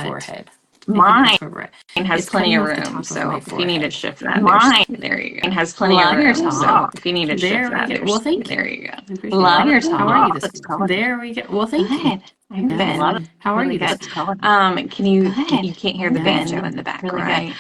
forehead. Mine Right. has It's plenty of coming off the top room, of so my if you need to forehead. shift that, Mine there you go. Has plenty of room, so if you need to shift that, we go. Well, thank you. there you go. I appreciate Love it. your How are you top. this morning? There we go. Well, thank you. Good. I've been How are really you good. this morning? Can you Good. you can't hear the banjo in the back, Really right?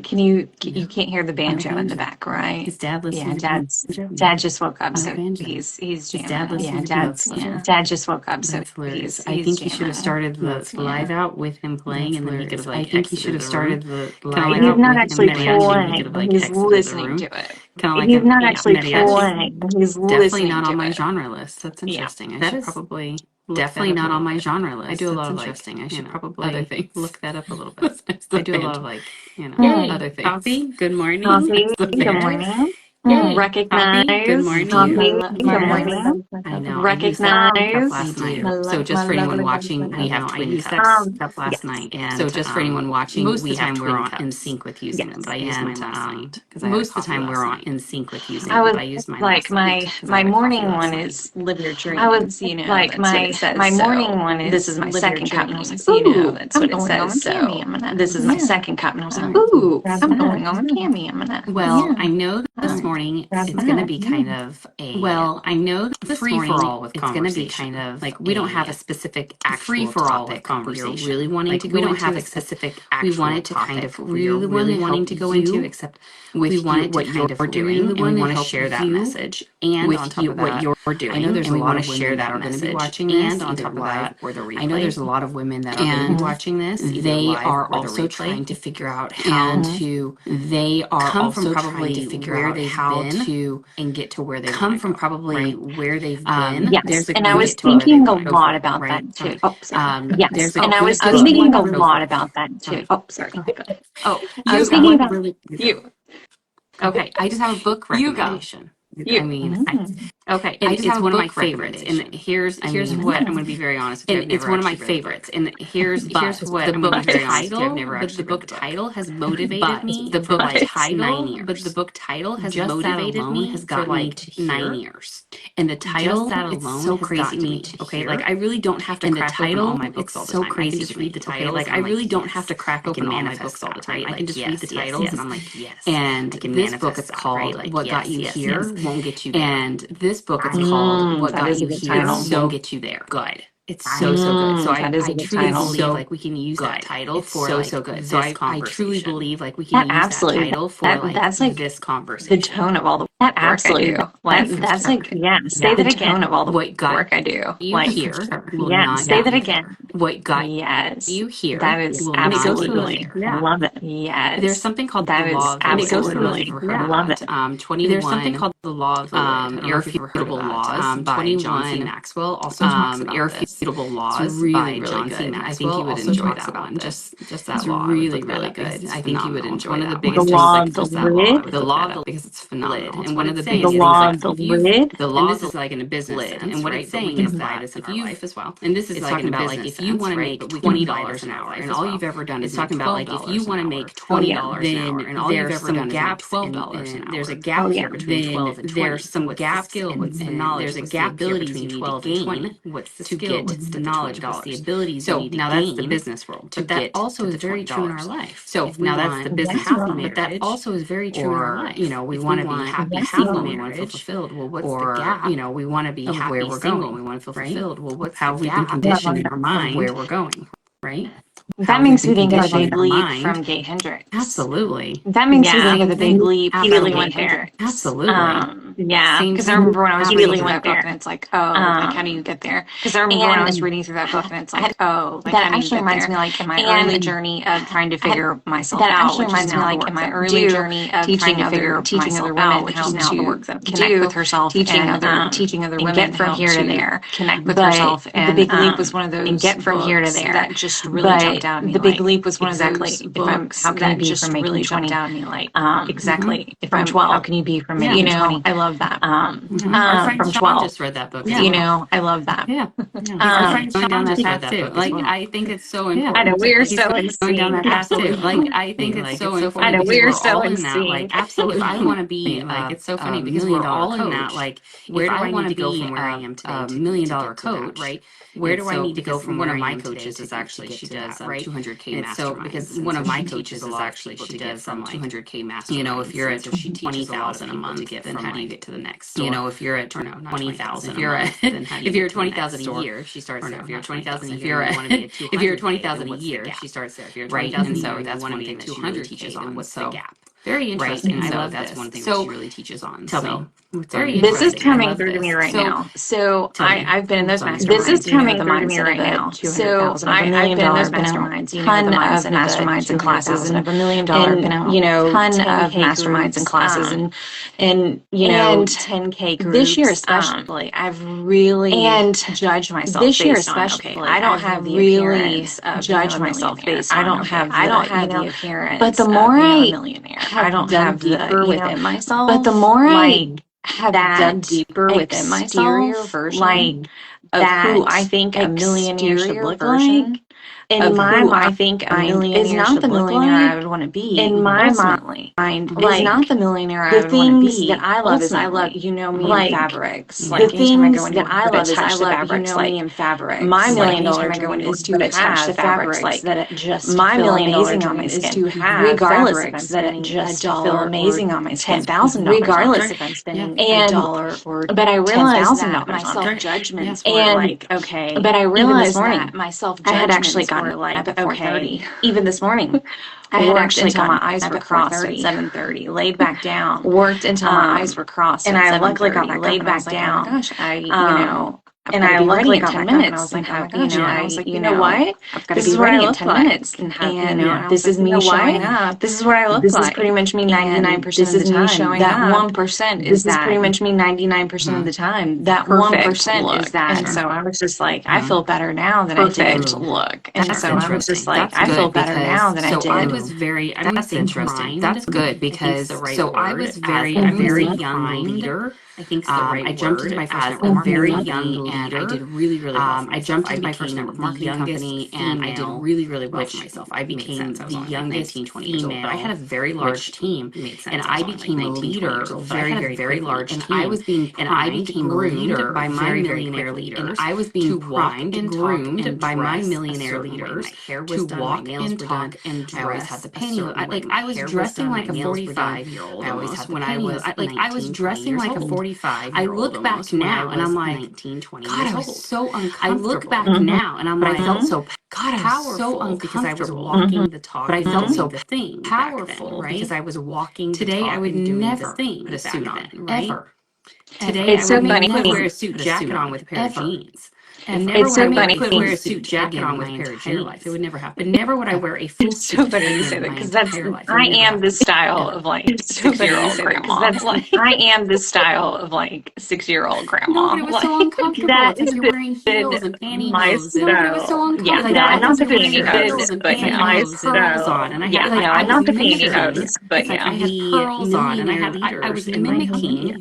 Can you can't hear the banjo in the back, right? His dad Yeah, listens dad just woke up, so banjo. he's His jamming. dad Yeah, listens to both. dad just woke up, so That's hilarious. he's I think he should have jamming. started the live out with him playing, and then he could have like I think he should exited have the room. started the Kinda like He's how not with actually mediation, he could have playing. like He's exited the listening room. to it. Kind of like He's a not actually mediation. playing. He's Definitely listening not on to my it. genre list. That's interesting. I That should is probably definitely not on my genre list. I do a lot That's of like, interesting. I should other probably things. look that up a little bit. I do a lot of like, Yay. other things. Coffee. Good morning. Coffee. That's the Good bear. morning. Yay. Recognize. Coffee. Good morning. Coffee. Good morning. I know. Recognize. I used that stuff last night. So just for anyone watching, we have twin cups. Stuff last night. And so just for anyone watching, most of the time we're in sync with using them. But I used mine last night because most of the time we're in sync with using them. But I used mine like my morning one is live your dreams. I was like my morning one is this is my second cup, and I was like, ooh, that's what it says. So this is my second cup, and I was like, ooh, I'm going on a Cammy. I'm gonna. Well, I know this morning it's going to be kind of a. Well, I know this free for all with it's going to be kind of like we don't have a specific free for all with conversation. Really wanting to go. We don't have a specific. We wanted to kind of really wanting to go into, except we wanted to kind of doing, and we want to share that message and with on top of that, what you're doing. I know there's a lot of women that are going to be watching this, and on top of that, or the replay. I know there's a lot of women that are going to be watching this. They are also trying to figure out how to. They are come from probably to figure out how to and get to where they come from. Probably where they've been. Yes, there's a and I was to where they thinking a wanna go lot for, about right? that too. Oh, sorry. Yes, There's and I was good thinking a book. lot about that too. Oh, sorry. Oh, I was thinking about really. you. Okay, I just have a book recommendation. You. I mean, okay, I just have one of my favorites, and here's what I'm going to be very honest with you. It's one of my favorites, and here's what I'm going to be very honest with you. I've never actually. But the book title has motivated me. The book title, but the book title has motivated me has got me 9 years, and the title it's so crazy to me. Okay, like I really don't have to crack open all my books all the time. So crazy. I can just read the title. Like I really don't have to crack open all my books all the time. I can just read the titles, and I'm like, yes. And this book it's called "What Got You Here." Won't get you there. And this book it's called What Got You Here Won't Get You There. Good. It's so good. So I truly believe like we can use that title for so good. So I truly believe like we can use that title for that's like this conversation. The tone of all the work I do. Like that's like say that again. Tone of all the work I do. You like here will yeah. not Say that again. What got you here? That is absolutely love it. Yes. There's something called that the law of absolutely love it. 21. There's something called the law of irrefutable laws by John C. Maxwell. Also talks about irrefutable laws by John C. Maxwell. I think you would enjoy that one. Just that law. Really good. I think you would enjoy one of the biggest things like just that law. The law of the because it's phenomenal. And one of the biggest things like the lid. The law and this is like in a business sense, and what it's saying is that if you as well, and this is like talking about like if you want to make $20 an hour, and all you've ever done is talking about like if you want to make $20 an hour, and all you've ever done is make $12 an hour. There's a gap here between 12 and 20. There's some gaps and the knowledge. There's a gap between 12 and 20. What's the skill? What's the knowledge? What's the abilities? So now that's the business world. But that also is very true in our life. So now that's the business world. But that also is very true in our life. You know, we want to be happy single. We want to feel fulfilled. Well, what's the gap? You know, we want to be happy where we're going. We want to feel fulfilled. Well, what's how we can condition in our mind where we're going, right? That makes me think of the big leap from Gay Hendricks. Absolutely. That makes me think of the big leap. Immediately went there. Absolutely. Yeah. Because I remember when I was reading through that book, and it's like, oh, like how do you get there? Because I remember when I was reading through that book, and it's like, oh, like that actually reminds me like in my early journey of trying to figure myself out. That actually reminds me like in my early journey of teaching other women how to work that connect with herself, teaching other women get from here to there, connect with herself. And the big leap was one of those. And get from here to there. That just really jumped out. The big leap was one of those books. How can you be from really jumped out at me? Like exactly. If I'm 12, how can you be from you know? I love that. Our friend From Sean 12. just read that book. You know, I love that. Yeah. Our friend Sean down that path too. Like, I think it's so important. I know, we are He's so going down that insane. path too. Like, I think it's so important. I know, Because we are we're so all in that. insane. Like, absolutely. If I want to be, like, it's so funny because we're all in that. Like, where do I need to go from where I am today? $1 million coach, right? Where do I need to go from one of my coaches is actually she does 200K masterminds. So because one of my coaches is actually she does 200K masterminds. You know, if you're at 20,000 a month, then how do you get to the next? You know, if you're at 20,000, if you're at if you're at 20,000 a year, she starts there. If you're at 20,000 a year, if you're at 20,000 a year, she starts there. If you're at 20,000 a year, that's one thing that she really teaches on. What's the gap? Very interesting. I love that's one thing that she really teaches on. Tell me. Very this is interesting. coming through to me right now. So I've been in those masterminds. This is coming through to me right now. So I've been in those masterminds. Ton of masterminds and classes, and $1 million. You know, ton of masterminds and classes, and you know, 10K groups. This year especially, I've really judged myself. This year especially, I don't have the appearance of judge myself based on. I don't have the appearance. But the more I don't have deeper within myself. But the more I have dug deeper within myself, version, like of who I think a millionaire should look like. In my mind, I think a millionaire is not the millionaire I would want to be. In my mind, like, is not the millionaire I would want to be. The things that I love is I love, you know, me in fabrics. Like, the things that I love is I love, you know, me in fabrics. My $1 million dream is to have the fabrics like that. It just my $1 million dream is to have regardless if I'm spending just feel amazing on my $10,000, regardless if I'm spending $1 or. But I realized that my self judgments were like okay. But I realized that my self judgments. I had actually gotten like up at 4:30. Even this morning, I had actually until my eyes were crossed at 7:30. Laid back down. Worked until my eyes were crossed. And I luckily got back laid back down. Oh my gosh, you know. And I luckily got 10 minutes. And I was like, oh, you know, I was like, you know what? I've got to be ready in 10 minutes. And you know, this is me showing up. This is what I look like. This is pretty much me 99% of the time. Showing that 1% is that. This is pretty much me 99% of the time. That 1% is that. And so I was just like, I feel better now than I did. Look. And so I was just like, I feel better now than I did. So I was very, that's interesting. That's good because so I was very, a very young leader. I think I jumped into my first network marketing very young and I did really, really well for myself. I jumped into my first network marketing company and I did really, really well for myself. I became the youngest female. I had a very large team and I became a leader very, very large team. And I was being groomed by my millionaire leaders. I was being primed and groomed by my millionaire leaders to walk and talk and dress. I always had the pantyhose. Like I was dressing like a 45-year-old. I always had when I was like I was dressing like a 45. I look back now and I'm like, 19, 20 God, I was so uncomfortable. I look back now and I'm like, I felt so God, I was so uncomfortable because I was walking the talk, but I felt so powerful because I was walking. Today I would never put a suit on, ever. Today I would never wear a suit jacket on with a pair of jeans. And never would I wear a suit jacket on with a pair of jeans. It would never happen. But never would I wear a full suit. So funny you say that because that's I am the style of like 6-year-old grandma. I am the style of like 6-year-old grandma. No, but it was so uncomfortable. That is you're wearing heels and pantyhose. No, but it was so uncomfortable. Yeah, not the pantyhose, but yeah, I had pearls on, and I had like not the pantyhose, but yeah, I had pearls on, and I was mimicking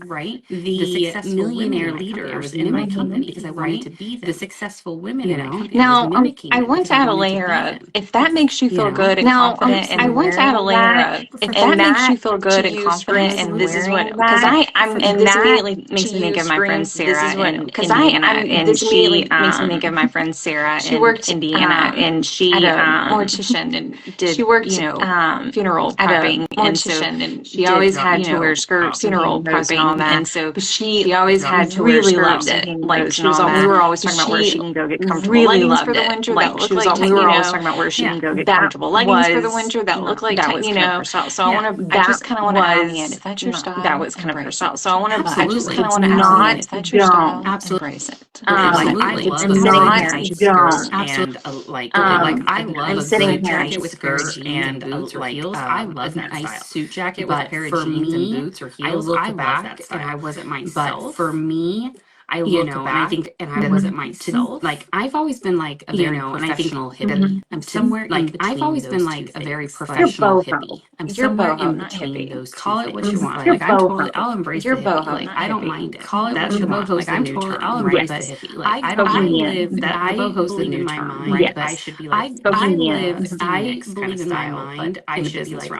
the millionaire leaders. I was mimicking them because I wanted to be the successful women in that company. Now, I want to add a layer of, if that makes you feel good and confident, and I want to add a layer of, if that makes you feel good and confident, and this is what, because I'm, and this immediately makes me think of my friend Sara in Indiana, and she makes me think of my friend Sara in Indiana, and she had a mortician and did, she worked, you know, funeral prepping, and so she always had to wear skirts, funeral prepping, and all that, and so she always had to wear skirts, like she was, we were always talking about where she can go get comfortable leggings for the winter. Like she was, we were always talking about where she can go get comfortable leggings for the winter that look like, you know. So I want to, I just kind of want to add in, if that's your style, that was kind of her style. So I want to, I just kind of want to add in, if that's your style, embrace it. Absolutely, it's not, and like I love a good jacket with skirt and boots or heels. I love that style. Suit jacket with a pair of jeans and boots or heels. I look back and I wasn't myself. But for me, I look back, and I think, and I wasn't myself. Like, I've always been like a very professional hippie. I'm somewhere like I've always been like a very professional hippie. I'm somewhere in between those two. Call it what you want. Like, I'm totally, I'll embrace the hippie. Like, I don't mind it. Call it what you want. Like, I'm totally, I'll embrace the hippie. Like, I live that the boho's the new term, right? But I should be like, I believe in my mind, I should be like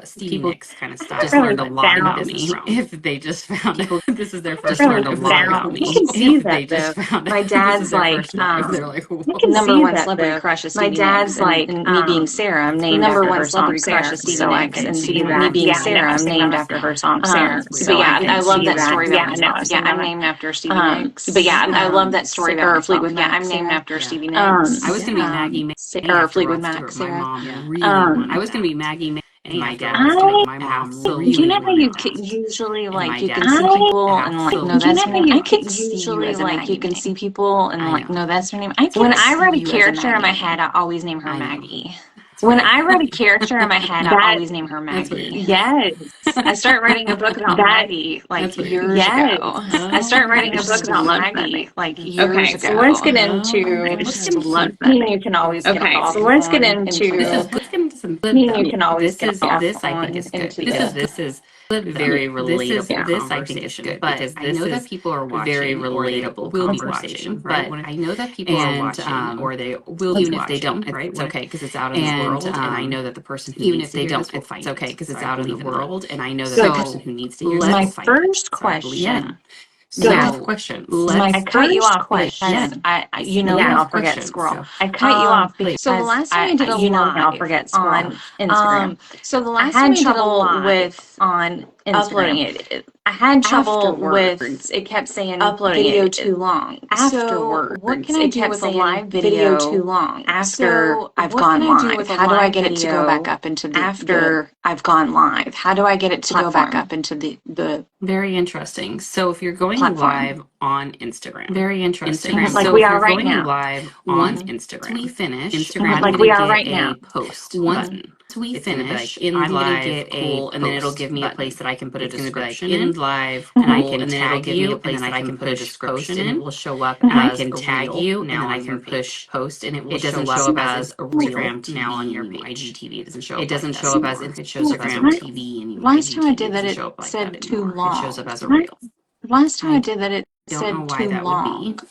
Stevie Nicks kind of style. Just learned a lot about me. If they just found out this is their first learned a lot about me. If they just found my out dad's like, they're like, number one celebrity crush is Stevie Nicks. My dad's like, and me being Sarah, I'm named after her song Sarah. So me being Sarah, I'm named after her song Sarah. But yeah, I love that story. Yeah, I'm named after Stevie Nicks. But yeah, I love that story about Fleetwood Mac. I'm named after Stevie Nicks. I was gonna be Maggie or Fleetwood Mac. My mom really wanted. I was gonna be Maggie. And my dad was like, my mom really you know how you can usually like you can see people and like no that's her name. I could usually like you can see people and like no that's her name. When I write a character in my head, I always name her Maggie. When I write a character in my head, I always name her Maggie. Yes. I start writing a book about Maggie like years ago. I start writing a book about Maggie like years ago. So let's get into you can always get off. So let's get into you can always get off. This I think is good. This is very relatable. This I think is good because I know that people are watching, very relatable, will be watching, right? When I know that people are watching, or they will, even if they don't, right? It's okay because it's out in the world, and I know that the person who even if they don't, it's okay because it's out in the world, and I know that the person who needs to hear this. My first question. So, questions. I cut you off because I'll forget squirrel. I cut you off because the last time I did a live, I'll forget squirrel on Instagram. So the last time I did a live on uploading it. I had trouble with it kept saying uploading video too long. Afterwards, what can I do with a live video too long? After I've gone live, how do I get it to go back up into the after I've gone live? How do I get it to go back up into the very interesting. So if you're going live on Instagram, very interesting. Like we are right now. Live on Instagram. We finish Instagram like we are right now. Post button. We finish in I'm live, gonna get cool, and then it'll give me a place that I can put a description in live, and I can tag you, and then I can put a description in. It will show up, and I can tag you, and then I can push post, and it doesn't show up as a Instagram now on your IGTV. It doesn't show up. It doesn't show up as it shows up as TV. And last time I did that, it said too long. It shows up as a reel. Last time I did that, it don't said know why too that long. would be.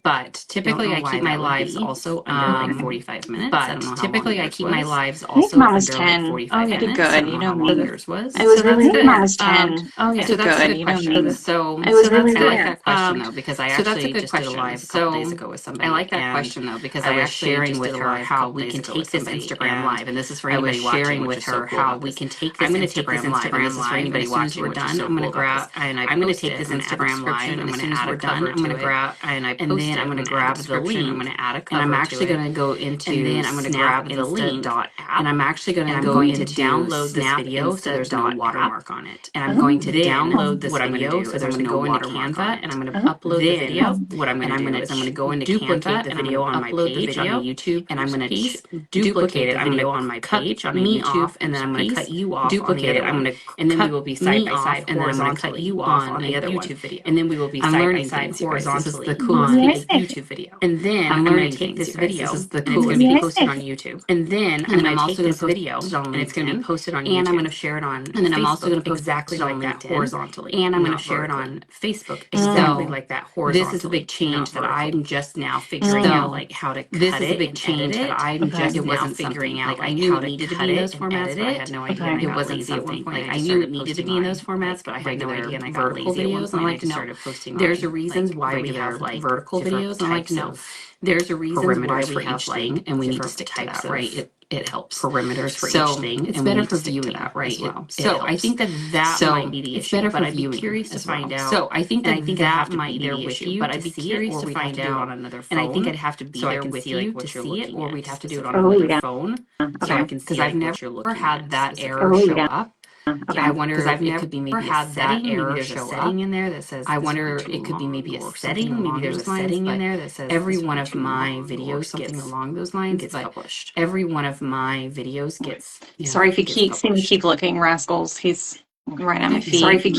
But typically I keep my lives also under like 45 minutes. But typically I keep my lives also under like 45 minutes. You did good. You know, yours was. I was really good. Mom was 10. So that's a good question. So I was really good. I like that question though because I actually just did a live a couple days ago with somebody. I like that question though because I was sharing with her how we can take this Instagram live, and this is for anybody watching. I was sharing with her how we can take this Instagram live, and this is for anybody watching. We're done. I'm going to grab and I'm going to take this Instagram live, and as soon as we're done, I'm going to grab and then I'm going to grab the link. I'm going to add a cover. And I'm actually going to go into and then I'm going to grab the link. And I'm actually going to go into download this video so there's no watermark on it. And I'm going to download this video so there's no watermark on it. And I'm going to upload the video. What I'm going to do is I'm going to go into Canva and video on my page on YouTube, and I'm going to duplicate it. I'm going to on my page on YouTube, and then I'm going to cut you off. Duplicate it. I'm going to and then we will be side by side, and then I'm going to cut you off on the other YouTube video, and then we will be side by side horizontally. This is the coolest YouTube video. And then I'm going to take this video. This is the coolest. It's going to be posted on YouTube. And then I'm also going to take this video, and it's going to be posted on YouTube. And I'm going to share it on. And then I'm also going to post exactly like that horizontally. And I'm going to share it on Facebook exactly like that horizontally. This is a big change that I'm just now figuring out, like how to cut it. This is a big change that I'm just now figuring out. Like I knew it needed to be in those formats, but I had no idea. It wasn't something like I knew it needed to be in those formats, but I had no idea. And I got lazy videos, and I'm like, no. There's a reason why we have like vertical videos. I'm like, no. There's a reason why we have like, and we need to stick to that, right? It helps perimeters for each thing. It's better for viewing that, right? So I think that might be the issue. But I'd be curious to find out. So I think that might be the issue. But I'd be curious to find out on another phone. And I think I'd have to be there with you to see it, or we'd have to do it on another phone so I can see. Because I've never had that error show up. Okay. I wonder because I've never had that error show up in there that says. I wonder it could be maybe a setting. Maybe there's a setting in there that says every one of my videos something along those lines gets published. Every one of my videos gets. Sorry if you keep looking, rascals. He's right on my feet. Sorry if you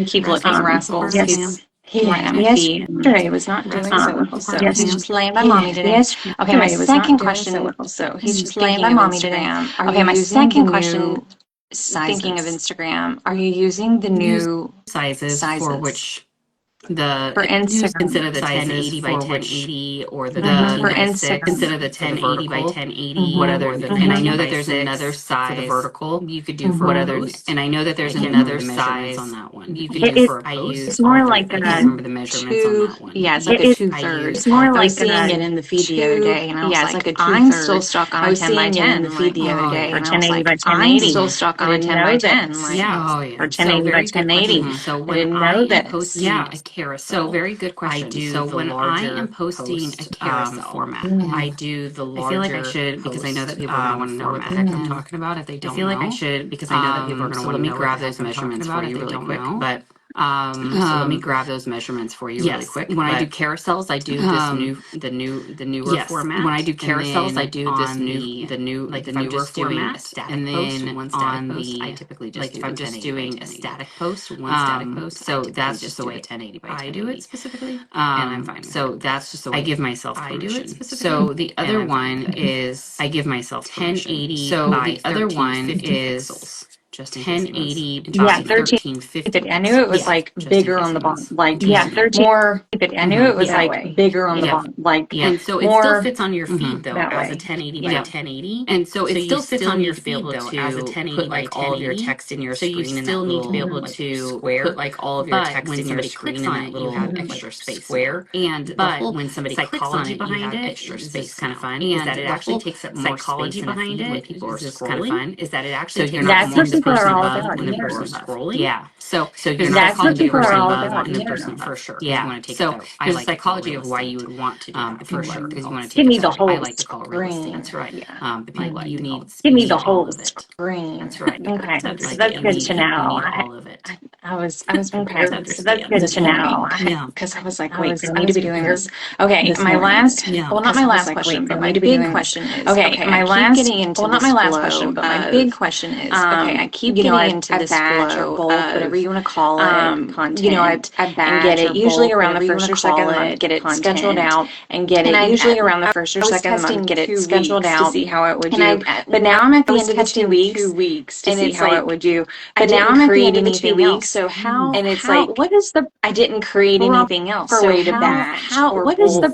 keep looking, rascals. right on my feed. Yesterday was not doing so well, so He's just laying by mommy today. Okay, my second question. so He's just laying by mommy today. Okay, my second question. Thinking of Instagram, are you using the new sizes for which the for Instagram? Consider the 1080 by 1080 or the for 10 consider the 1080 by 1080. What other? And I know that there's another size for the vertical you could do for what other. And I know that there's another size on that one you could do for. I use. It's more like I can't remember the measurements on that one. Yeah, it's like a 2/3. It's more like I was seeing it in the feed the other day, and I was like, I'm still stuck on a 10 by 10 in the feed the other day, and I was like, I'm still stuck on a 10 by 10. Or 1080 by 1080. So I didn't know that. Posting a carousel. So very good question. I do. So when I am posting a carousel format, I do the larger. I feel like I should because I know that people are going to want to know what the heck I'm talking about if they don't. I feel like I should because I know that people are going to want to know. Let me grab those measurements for you really quick. But so let me grab those measurements for you really quick. When I do carousels, I do this the newer format. When I do carousels, I do this newer format. And then one static post, I typically just if I'm just doing a static post, one static post. So that's just the way 1080 by 1080. I do it specifically, and I'm fine. So that's just the way I give myself permission. I do it specifically. So the other one is I give myself 1080. So the other one is just 1080 by 1350. I knew it was like bigger on the bottom, like 13 more. I knew it was like bigger on the bottom, like and so it still fits on your feed though as a 1080 by 1080. And so it still fits on your feed though as a 1080 by 1080. All of your text in your screen. So you still need to be able to put like all of your text in your screen in that little extra space square. And but when somebody clicks on it, behind it, extra space kind of fun. Is that it actually takes up more psychology behind it when people are scrolling. Is that it actually takes up more the person above when the person's scrolling. Yeah. So you're not psychology of person above when the person for sure. Yeah. You want to take so there's a psychology of why you would want to do that for sure because you want to take. Give me the whole I like to call it real estate. That's right. Like you need. Give me the whole screen. That's right. Okay. So that's good to know. You need all of it. I was prepared. So that's good to know. Yeah. Because I was like, wait, I need to be doing this. Okay. My last. Well, not my last question, but my big question is. Okay. My last. Well, not my last question, but my big question is. Okay. I keep getting into this flow, whatever you want to call it, content. I batch and get it usually around the first or second month. Get it scheduled out and get it usually around the first or second month. Get it scheduled out to see how it would do. But now I'm at the end of the 2 weeks to see how it would do. But now I'm at the end of the 2 weeks. So how? And it's like, what is the? I didn't create anything else for way to batch. How? What is the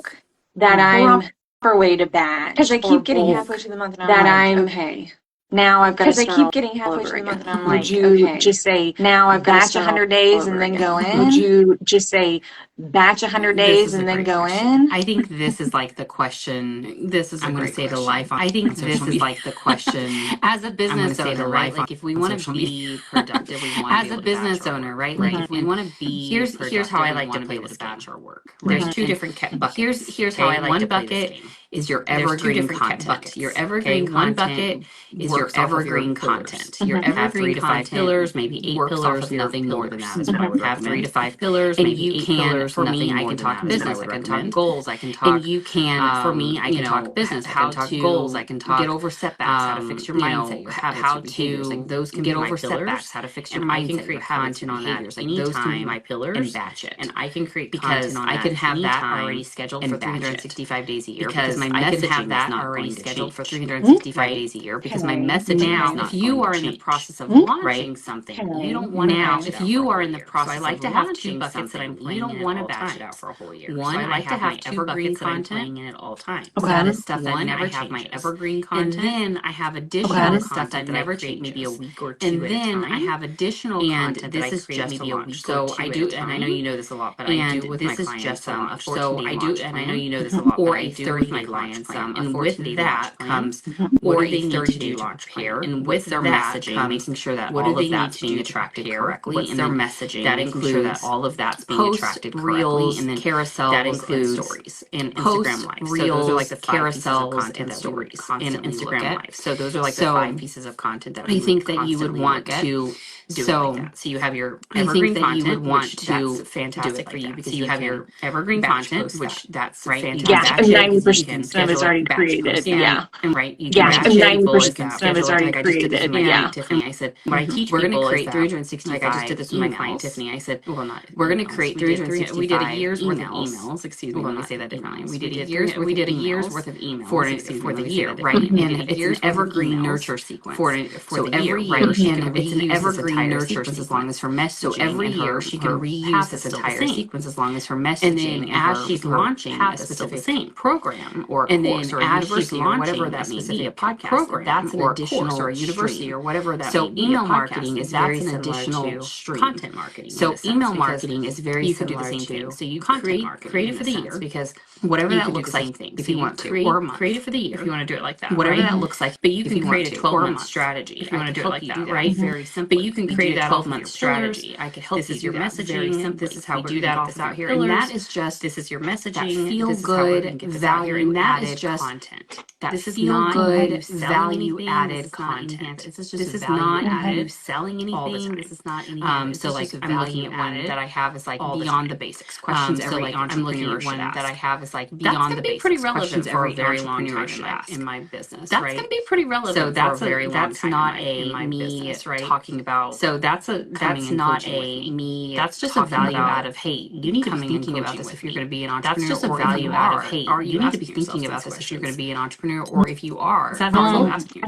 that I'm for way to batch? Because I keep getting halfway to the month and I'm like, okay. Now I've got to start. Because I keep getting halfway through the month and I'm like, would you just say, now I've got to batch 100 days and then go in? Would you just say, batch 100 days and then go in? I think this is like the question. This is, I'm going to say the life. I think this is like the question. As a business owner, right? Like if we want to be productive, we want to be as a business owner, right? Like if we want to be here's how I like to play this batch work. There's two different buckets. Here's how I like to play this game. Is your evergreen content. Your evergreen one bucket is your evergreen content. Your evergreen 3 to 5 pillars, maybe 8 pillars, nothing more than that is what I would have 3 to 5 pillars, maybe 8 pillars. For me, I can talk business, I can talk goals, I can talk. And you can, for me, I can talk business, I can talk goals, I can talk get over setbacks, how to fix your mindset, your habits, how to like those can get over setbacks, how to fix your mindset. I can create content on that. Like those can be my pillars and batch it. And I can create because I can have that already scheduled for 365 days a year because my messaging is not already scheduled for 365 days a year because my messaging now, if you are in the process of launching something, you don't want to now if you are in the process. I like to have 2 buckets that I'm playing. You don't want to batch it out for a whole year. One, I like to have 2 buckets that I'm playing in at all times. Okay. That is stuff that never changes. I have my evergreen content, and then I have additional stuff that never changes. Maybe a week or 2 and then I have additional content that I create maybe a week or 2 so I do, and I know you know this a lot, but I do with my clients. This is just a 14-day launch plan. And I know you know this a lot, or a 30-day launch plan. And with that comes or a 30-day launch plan. And with their messaging, making sure that all of that's being attracted correctly. What's their messaging? That includes that all of that's being attracted correctly, and then carousels that includes stories and Instagram lives. So those are like the 5 pieces of content that stories and Instagram lives. So those are like the 5 pieces of content that I think that you would want to. So you have your evergreen content, you would want to that's fantastic for you because you have your evergreen content, which that's fantastic. Yeah, and 90% of it's already created. Yeah, and right, you yeah, and 90% of it's already created. Yeah, Tiffany, I said what I teach we're going to create 365. Like I just did this with my client Tiffany. I said, well, not we're going to create 365 worth of emails. Excuse me. Let me say that differently. We did a year's worth of emails for the year, right? And it's an evergreen nurture sequence for the year, right? And it's an evergreen nurture sequence as long as her messaging. So every year she can reuse this entire sequence as long as her messaging. And then as she's launching a specific program or course or a university or whatever that may be, a podcast program, that's an additional or a university or whatever that may be. So email marketing is very additional content marketing. So email marketing is very you could do the same thing. So you create it for the year because whatever that looks like if you want to, or a month. Create it for the year if you want to do it like that. Whatever that looks like, but you can create a 12-month strategy if you want to do it like that, right? Very simple. But you can create a 12-month strategy. I could help you. This is your messaging. This is how we do that this out here, and that is just this is your messaging. Feel good value, and that is just content. This is not good value added content. This is not you selling anything. This is not anything. So like I'm looking at one that I have is like beyond the basics questions. So like I'm looking at one that I have is like beyond the basics. Pretty relevant for a very long time in my business. That's going to be pretty relevant. So that's for a very long time not in my business, right? Talking about. So that's not a me. That's just a value add of hey, you need to be thinking about this if you're going to be an entrepreneur. That's just a value add of hey, you need to be thinking about this if you're going to be an entrepreneur, or if you are. I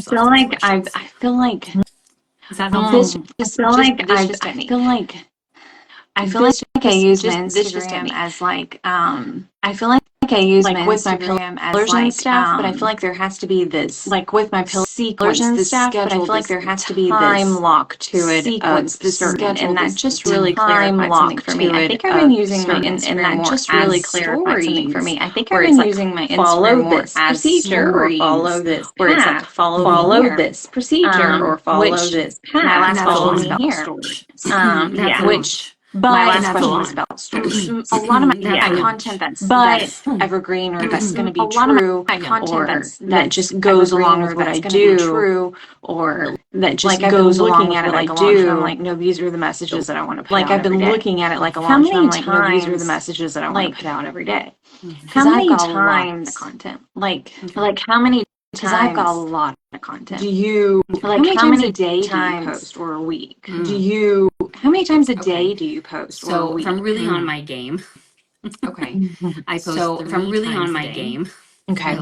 feel like I feel like I use my Instagram as like I feel like I use like my with Instagram my pillars and stuff, but I feel like there has to be this like with my pillars and stuff, but I feel like there has to be this time lock to it sequence, this certain, and that just really clarified something for me. I think I've been using my Instagram and that just really clarified something for me. I think I've been using my Instagram more as procedure or follow this where it's like follow this procedure or follow this path. My last follow me here, which. But my last question was about stories. A lot of my content that's evergreen or that's going to be true, my content that just goes along with what I do, or that just goes along with what I do. I'm like, no, these are the messages that I want to put out. Like I've been looking at it like a long time. Like, no, these are the messages that I want to put out every day. How many times content? Like how many? Because I've got a lot of content. Do you like how many days do you post or a week? How many times a day do you post? So if I'm really on my game, okay, I post. So if I'm really on my game, okay,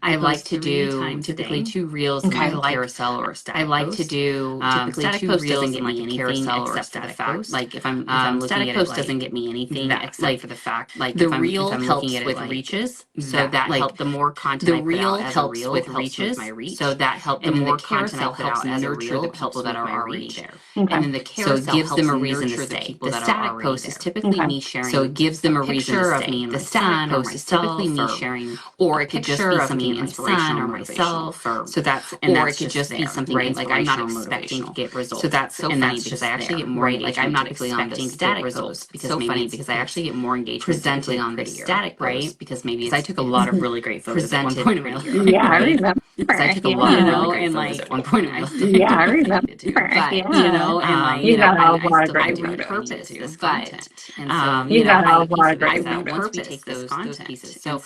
I like to do typically 2 reels in like a carousel or a static. I like to do typically 2 reels in like a carousel or a static post. Like if I'm static post doesn't get me anything except for the fact like the reel helps with reaches. So that helps the more content. The reel helps with reaches. So that helps the more content I put out as a reel. The people that are already there, and then the carousel gives them a reason to stay. The static post is typically me sharing. So it gives them a reason to stay. The static post is typically me sharing. Or it could just be something inspirational or myself, or so that's or it could just be something like I'm not expecting to get results. So that's so funny because I actually get more like I'm not expecting to get results because so funny because I actually get more engagement presenting on the static post because maybe I took a lot of really great photos at one point in my life. Yeah, I remember. Because I took a lot of really great photos at one point in my life. Yeah, I remember. But and I repurpose this content, and so I repurpose those pieces. So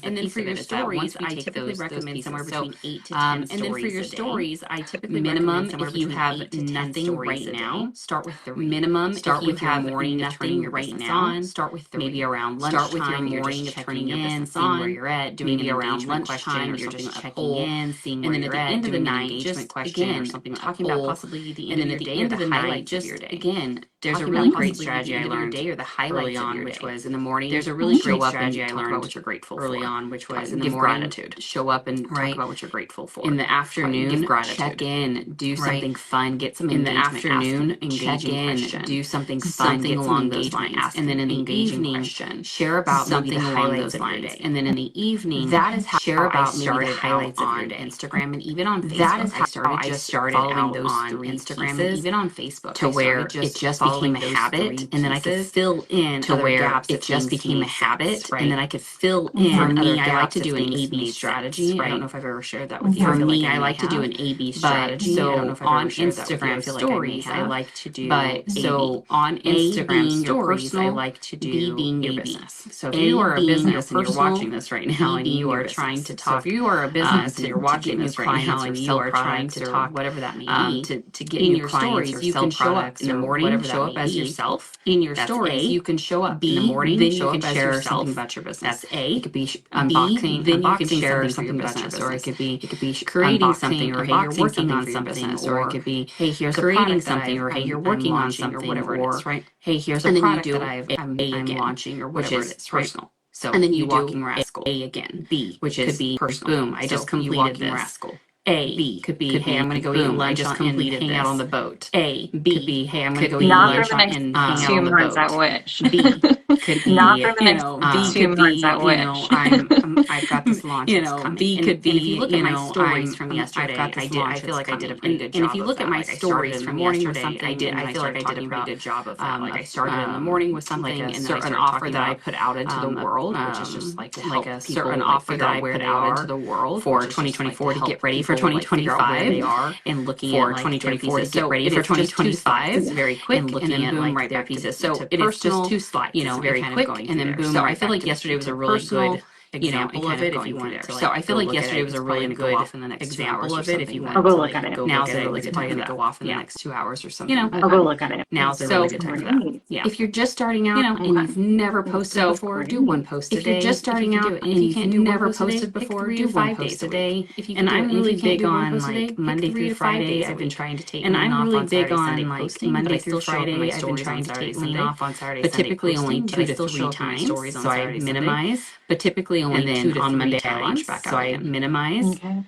and then for your stories, I typically recommend somewhere between 8 to 10 stories. And then for your stories, I typically minimum if you have nothing right now, start with 3. Minimum if you have morning nothing right now, start with 3. Maybe around lunchtime, start with your morning of turning in, seeing where you're at, doing maybe around lunchtime, you're just checking in, seeing where you're at, doing an engagement question or something talking about possibly the end of the day or the highlights of your day. Again, there's a really great strategy I learned day or the highlights on, which was in the morning. There's a really great strategy I learned what you're grateful early on, which was in the morning. Gratitude. Show up and talk about what you're grateful for. In the afternoon, give gratitude. Check in, do something fun, get some engagement. In the afternoon, check in, do something fun, get along those lines. And then in the evening, share about something along those lines. And then in the evening, that is how share about maybe the highlights on Instagram and even on Facebook. That is how I started following those on Instagram and even on Facebook to where it just became a habit, and then I could fill in to where it just became a habit, and then I could fill in. For me, I like to do an A/B strategy. I don't know if I've ever shared that with you. For me, I like to do an A/B strategy. So on Instagram stories, I like to do. But so on Instagram stories, I like to do being your business. So if you are a business and you're watching this right now, and you are trying to talk. So if you are a business and you're watching this right now, and you are trying to talk, whatever that may be, to get new clients, you can show up in the morning, show show up as yourself in your stories. You can show up in the morning. Then you can share something about your business. That's A. It could be unboxing. Then you can share something about your business, or it could be creating something, or hey, you're working on something, or it could be hey, here's creating something, or hey, you're working on something, or whatever it is, right? Hey, here's a product that I'm launching, or whatever it is, personal. So and then you walking rascal. A again. B, which could be personal. Boom, I just completed this. Rascal. A, B could be, hey, I'm going to go eat lunch and hang out on the boat. A, B could be, hey, I'm going to go eat lunch and hang out on the boat. I wish. B could be, Not for the next B 2 could months, be, I wish. I've got this launch that's coming. B And could be, if you look at my stories from yesterday, I've got this I feel like I did a pretty good job. And if you look at my stories from yesterday, I feel like I did a pretty good job of that. Like I started in the morning with something, and then I started offer that I put out into the world, which is just like to help a certain offer that I put out into the world for 2024 to get ready for 2025. They are and looking for 2024 to get ready for 2025. It's very quick, and then boom, right back pieces. So it is just 2 slides. Very quick, and then boom. So I feel like yesterday was a really good example of it if you wanted to. So I feel like yesterday was a really good example of it if you wanted to. Look at it. Now's a really good time to go off in the next 2 hours or something. I'll go look at it. Now's a really good time for that. Yeah. If you're just starting out and you've never posted before, do 1 post a day. If you're just starting out and you've never posted before, do 1 post a day. And I'm really big on like Monday through Friday. I've been trying to take lean off on Saturday, Sunday posting, Monday through Friday. I've been trying to take lean off on Saturday, but typically only 2 to 3 times. So I minimize. But typically only 2 to 3 Monday I launch back out. So I minimize. Okay.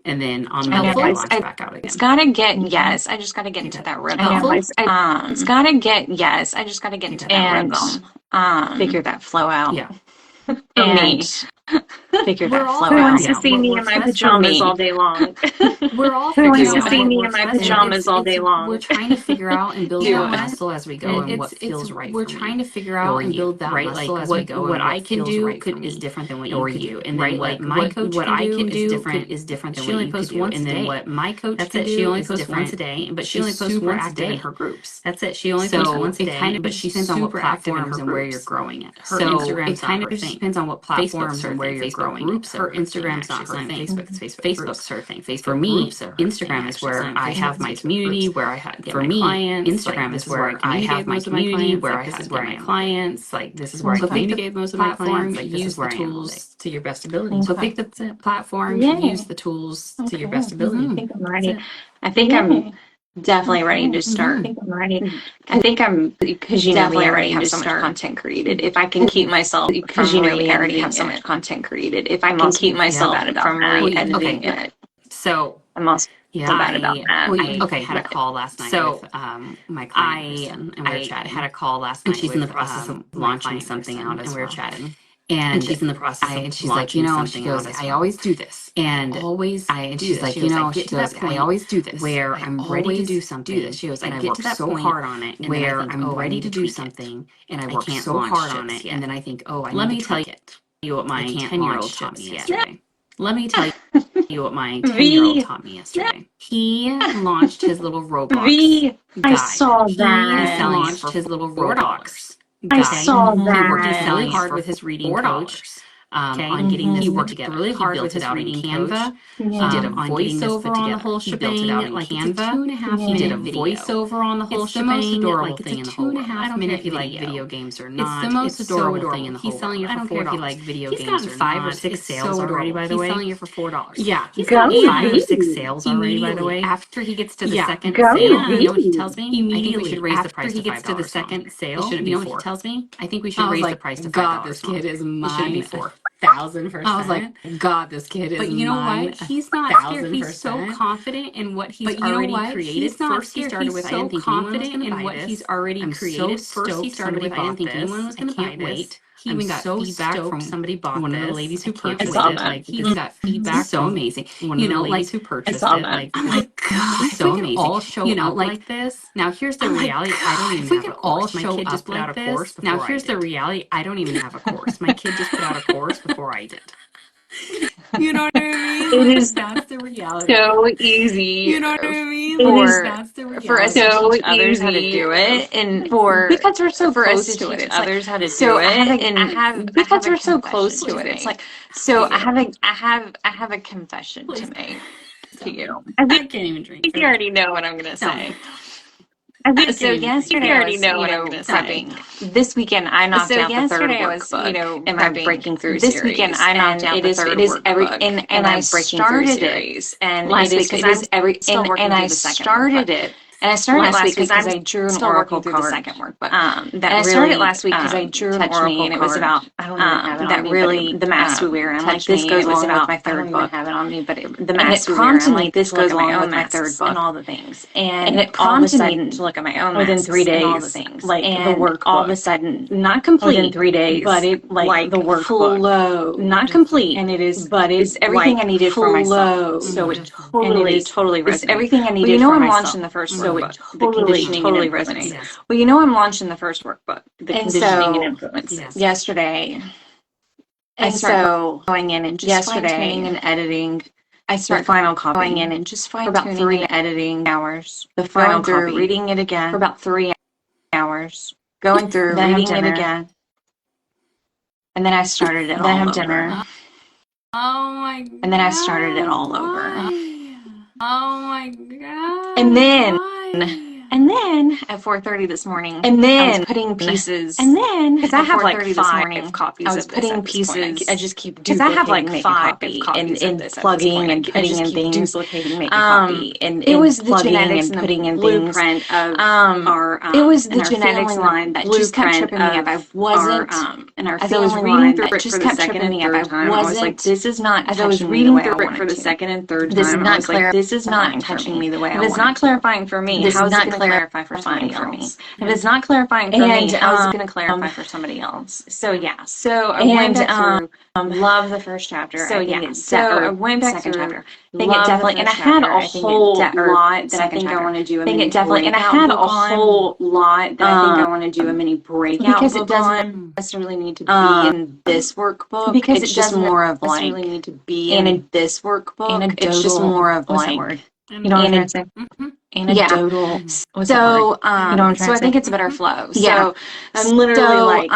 And then on Monday I launch back out again. It's gotta get I just gotta get into that rhythm. It's gotta get I just gotta get into that rhythm. Figure that flow out. Yeah. For me. Figure that flow out. Who wants to see me in my pajamas all day long? We're all Who wants to see me in my pajamas all day long? We're trying to figure out and build that muscle as we go, and what feels right. We're trying to figure out and build that muscle as we go. What I can do is different than what you can do, and then what my coach can do is different than what you can do. And then what my coach can do, she only posts once a day, but she only posts once a day in her groups. That's it. She only posts once a day, but she depends on what platforms and where you're growing it. Her Instagram's kind of depends on what platforms and where you're growing. Groups, her Instagram's not her thing. Facebook's her thing. For me, Instagram is where I have my community, where I have for me, Instagram is where I have my community, where I have my clients. Like this is where I communicate most of my clients. Like use the tools to your best ability. So pick the platform, use the tools to your best ability. I think I'm ready. I think I'm definitely ready to start. I think I'm ready. I think I'm, because you know we already have so much content created. If I can keep myself, because you know we already have so much content created. If I can keep myself from re-editing it. So I'm also bad about that. I had a call last night with my client, and we were chatting. I had a call last night, and she's in the process of launching something out, and we were chatting. And she's in the process of and she's like, you know, she goes, I always do this. And she's like, you know, she goes, I always do this where I'm ready to do something. She goes, and I get to that so hard on it where I'm ready to do something and I work so hard on it. And then I think, oh, let me tell you what my 10-year-old taught me yesterday. Let me tell you what my 10-year-old taught me yesterday. He launched his little Roblox guide. I saw that. He launched his little Roblox. I saw that. He worked really hard with his reading coach on getting this. He worked really hard with his reading Canva. He did a voiceover on the whole shebang. He built it out in Canva. He did a voiceover on the whole shebang. It's the most adorable thing in the whole world. I don't care if you like video games or not. It's the most adorable thing in the whole world. He's selling it for $4. I don't care if you like video games or not. He's gotten 5 or 6 sales already, by the way. He's selling it for $4. Yeah, he's gotten 5 or 6 sales already, by the way. After he gets to the second sale, you know what he tells me? I think we should raise the price to $5. After he gets to the second sale, you know what he tells me? I think we should raise the price to $5. God, this kid is mine. It should be 4,000%. I was like, God, this kid is mine. But you know what? He's not scared. He's so confident in what he's already created. He's not First he started with, I didn't think anyone was going to buy this. He's already created. First he started with, I didn't think anyone was going to buy this. He even got feedback from somebody bought one of the ladies who purchased it. Like he got feedback, so amazing. One of the ladies who purchased it. Like, I'm like, God, so amazing. All show up like this. Now here's the reality. I don't even have a course. My kid just put out a course. Now here's the reality. I don't even have a course. My kid just put out a course before I did. You know what I mean? It is that's the reality. so easy. You know what I mean? That's the reality. For us to teach others how to do it, and because we're so close to it, it's others how to do it, because we're so close to it, it's like so. I have a confession to make to you. I can't even drink. You already know what I'm gonna say. So yesterday I was, prepping. This weekend I knocked out the third workbook in my Breaking Through series. This weekend I knocked out the third workbook and I started it. And last week because I started it. And I started it last week because I drew an oracle card. The second workbook. And I started it last week because I drew an oracle card. And it was about that really the mask we wear. And I'm like, this goes along with my third book. I don't even have it on me, but the mask we wear. I'm like, this goes along with my third book and all the things. And it prompted me to look at my own within 3 days, all the things, like the work. All of a sudden, not complete within 3 days, but it like the work flow, not complete, and it is, but it's everything I needed for myself. So it totally resonates. Everything I needed. Well, I'm launching the first workbook. The conditioning totally resonates. Well, I'm launching the first workbook, the conditioning and influence. Yesterday, I started going in and just fine-tuning and editing. I start final copying in and just fine-tuning for about 3 editing hours. The final copy, reading it again for about 3 hours. Going through, reading it again. And then I started it all over. Then I have dinner. Oh my God. And then I started it all over. Oh my God. And then at 4:30 this morning, I was putting pieces. And then because I have like 5 copies. I was putting pieces. I just keep duplicating. Because I have like 5 copies and plugging and putting in things. Duplicating, making copy, and it was the genetics and putting in blueprint of our. It was the genetics line that just kept tripping me up. I wasn't. And our as I was reading through it, just kept tripping me up. I was like, this is not. As I was reading through it for the second and third time, this is not clear. This is not touching me the way I want. It's not clarifying for me. This is not clarify for somebody else. If it's not clarifying for me, how is it going to clarify for somebody else? So yeah. So I went back through. Love the first chapter. So yeah. So I went back through. Second chapter. I think it definitely. And I had a whole lot that I think I want to do. I think it definitely. And I had a whole lot that I think I want to do a mini breakout because it doesn't necessarily need to be in this workbook. Because it's just more of like. Really need to be in this workbook. It's just more of like. You know what I'm trying to say? Anecdotal. Yeah. So, so I think it's a better flow. Yeah. So I'm literally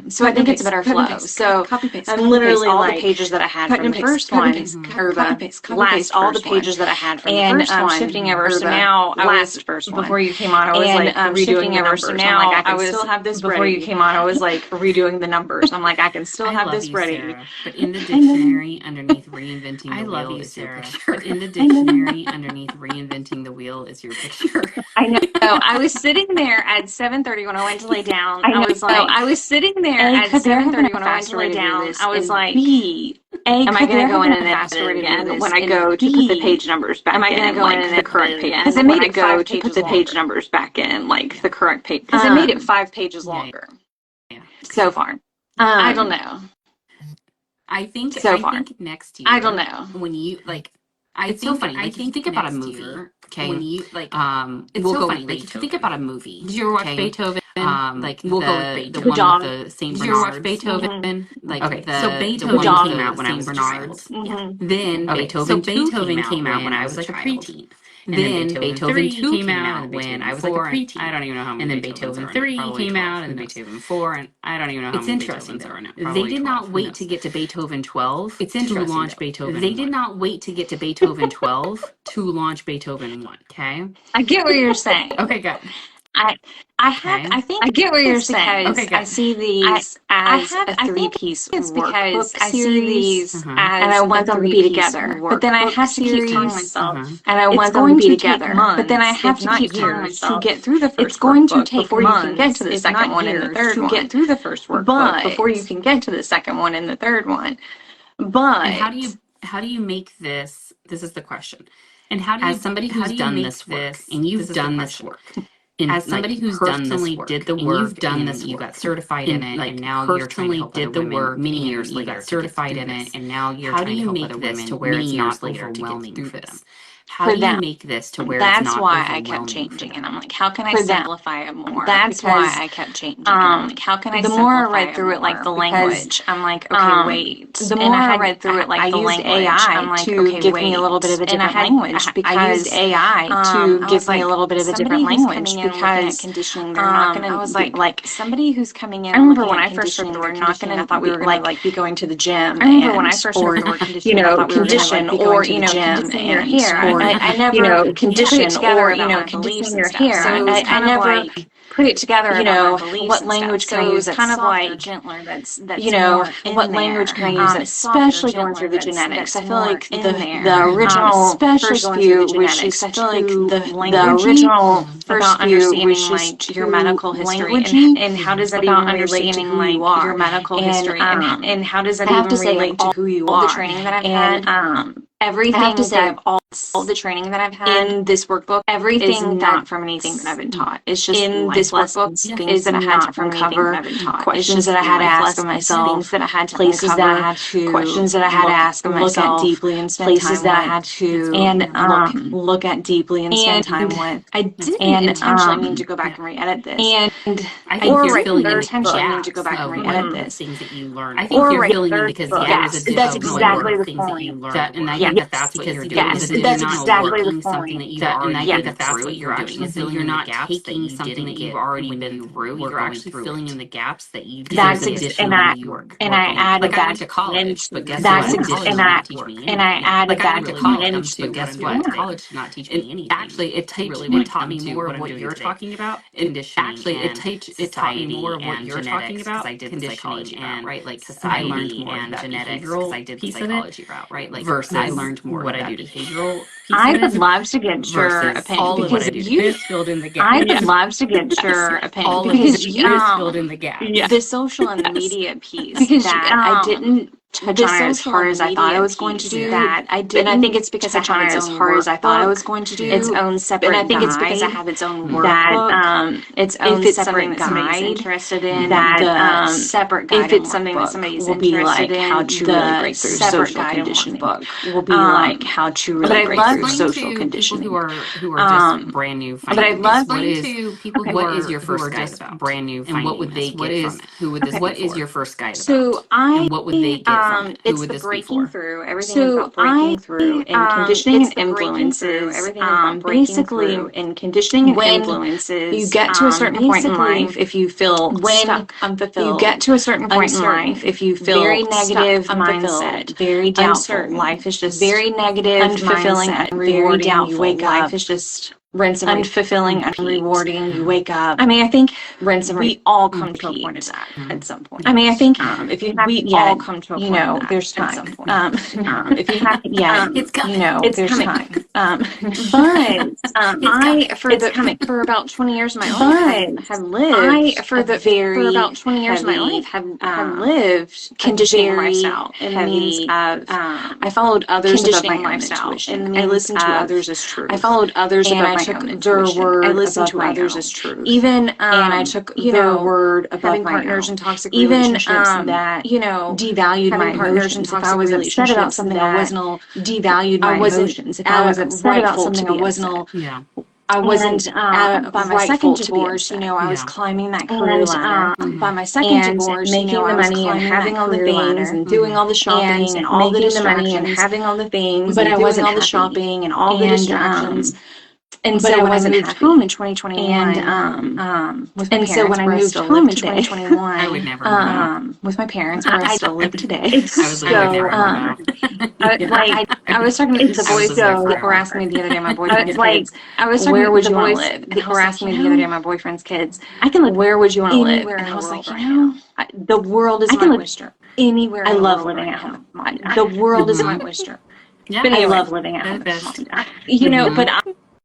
so I think it's a better flow. So copy paste. I'm literally all the pages that I had from the first one, or last all the pages that I had from the first one, shifting over. So now last first one before you came on, I was like redoing over. So now I can still have this before you came on. I was like redoing the numbers. I'm like I can still have this ready. Sarah, but in the dictionary underneath reinventing the wheel is your picture. But in the dictionary underneath reinventing the wheel is your picture. I know. I was sitting there at 7:30 when I went to lay down. I was like, I was sitting there at 7:30 when I went to lay down. I was like, am I going to go in and edit it again when I go to put the page numbers back in? Am I going to go in and the correct page? Because I made it go to put the page numbers back in, like the correct page. Because I made it 5 pages longer. Yeah. So far. I don't know. I think next year. I don't know. When you like. It's so funny. I think about a movie. Okay, when you like, it's we'll so funny. Like, if you think about a movie. Did you ever watch Beethoven? Like we'll go with Beethoven. The one with the Saint Bernards. Did you ever watch Beethoven? Like, okay, so Beethoven came out when I was a child. Then Beethoven came out when I was like a preteen. Then Beethoven 2 came out when I was like a preteen. I don't even know how many. And then Beethoven 3 came out, and then Beethoven 4, and I don't even know how many Beethovens there are now. They did not wait to get to Beethoven 12 to launch Beethoven. They did not wait to get to Beethoven 12 to launch Beethoven 1. Okay. I get what you're saying. Okay, good. I think I get what you're saying. Okay, I see these as a 3-piece workbook I see these as and I want them to be together. But then I have to keep telling myself, and I want them to be together. But then I have to keep telling myself to get through the first. It's going to take before you can get to the second one and the third one. To get through the first workbook before you can get to the second one and the third one. But and how do you make this? This is the question. And how do you, as somebody who's done this work and you've done this work. And as somebody who's done this work, did the work, you've done this, you got certified in it, and now you're trying to help did the work many years later, got certified in it, and now you're trying to help other women to where it's not overwhelming for them. How do you make this to where it's not overwhelming? That's why I kept changing, and I'm like, how can I simplify it more? That's why I kept changing. I'm like, how can I? The more I read through it, like the language, I'm like, okay, wait. The more I read through it, like the language, I'm like, okay, to give me a little bit of a different language because I used AI to give me a little bit of a different language because conditioning, they're not going to. I was like somebody who's coming in. I remember when I first started, we're not going to. I thought we were going to like be going to the gym. I remember when I first started, condition or condition or conditioning your hair. condition or, condition your hair. So I never put it together about my beliefs what and language stuff. can I So use it's that's kind of softer, like gentler, that's what language can I use that's especially going through the genetics. I feel like the original first few was just I feel like the original first few was just your medical history and how does that even relate to who you are, your medical history and how does that even relate to who you all are. the training that I've And had. everything I have to say, that all the training that I've had in this workbook, everything is that not from anything that I've been taught. It's just in life this workbook lessons, is things that I had to from anything uncover, that I've been taught. questions It's just that I had to life ask of lessons, myself, things that I had to places uncover, that I had to questions that I had to ask of look myself, at deeply and spend places time that I with. had to And look at deeply and spend time with. I didn't And intentionally mean to go back and re-edit this. and I think you're filling in the intentionally mean to gaps go back and of re-edit what this. things that you learned. I Or think you're write filling in third because book. there was Yes, additional that's exactly the things that point. you learned. And I Yeah. think that's what you're doing. Yes, Is that that's you're not exactly the working point. something that you've That- already yeah, been that's through. what You're actually filling in the gaps that you something that you've already been through. You're actually filling in the gaps that you did. That's additional and you work. and I added Like I went that to college, but guess that's what? ex- College and did I not teach me anything. and I added Like I went to that college, into but guess what I'm what? doing. College did not teach me anything. Actually, it taught me more of what you're talking about. Actually, it taught me more of what you're talking about. I did the psychology route, right? Like I learned more and genetics because I did the psychology route, right? Like versus I learned more what I do behavioral piece I of would it love to get your versus opinion all of what I because do. You filled in the gaps. I would love to get your opinion All of because you filled in the gaps. the social and media piece Because, that I didn't touch the on it as social hard and as I thought I media was going to piece do. that I And I think it's didn't because I touch on have it its as own hard as I thought I workbook, was going to do. its own separate And I think guide. it's because I have its own workbook. That its own if it's separate something that somebody's guide. interested in, That the separate guide if it's something and that workbook somebody's will be interested like in, how to the really break through separate social guide and conditioning. workbook Will be like how to But really I break love through social to conditioning. people who are just brand new. But I'd love explain to people what is your first guide about brand new, and what would they get from it? Who would this? What is your first guide So about? I And what would they get from it? Who it's would the this be breaking for? through everything So about breaking through and conditioning it's and the breaking through influences. everything about breaking Basically, through and conditioning and when influences. you get to a certain point in Basically, life, if you feel when stuck, unfulfilled, you get to a certain point in uncertain, life, if you feel very stuck, negative unfulfilled, mindset, very doubtful, uncertain, life is just very negative, unfulfilling, mindset, unrewarding. very doubtful. You wake Life up, is just rinse and unfulfilling, repeat. unrewarding. You wake up. I mean, I think Rinse and we all come to a repeat. point of that at some point. I mean, I think If you have we yet, all come to a point of that there's at time. some point. If you haven't yet, It's coming. it's there's coming. time. But coming. for about 20 years of my But life have lived for about 20 years of my life have lived conditioning very lifestyle in the means heavy, of I followed others above my conditioning own lifestyle intuition. in the I means listened to of- others as truth. I followed others and above I my took own their intuition. word I listened above to my others own. as truth. Even and I took their word above having my partners own. in toxic Even relationships that devalued my having partners in emotions. If I toxic was upset about relationships something, I that wasn't devalued my I wasn't emotions. If I was upset about something, I wasn't. Yeah. I wasn't by my second divorce, I was Yeah. climbing that career ladder. by my second And divorce, making I the was money and climbing having that all the career things ladder. and doing all the shopping and all the making the money and distractions. having all the things, But and I doing wasn't all the happy. shopping and all the And, distractions. And But so I when I wasn't moved happy. home in 2021, And with my and so parents, when I where moved still home live in today, 2021, I would never move out. with my parents, where I still live today. I would never move out. I was talking to the I would boys live there that forever. were asking me the other day, my boyfriend's like, kids. I was talking where to would the you wanna boys live? And that I were was asking like, me the other day, my boyfriend's kids. I can live Where would you want to live? anywhere in And the I was world like, right you know, the world is I can my live oyster. Anywhere in I the love world living right at home. now. The world is my oyster. Yeah. But I anyway, love living at home. but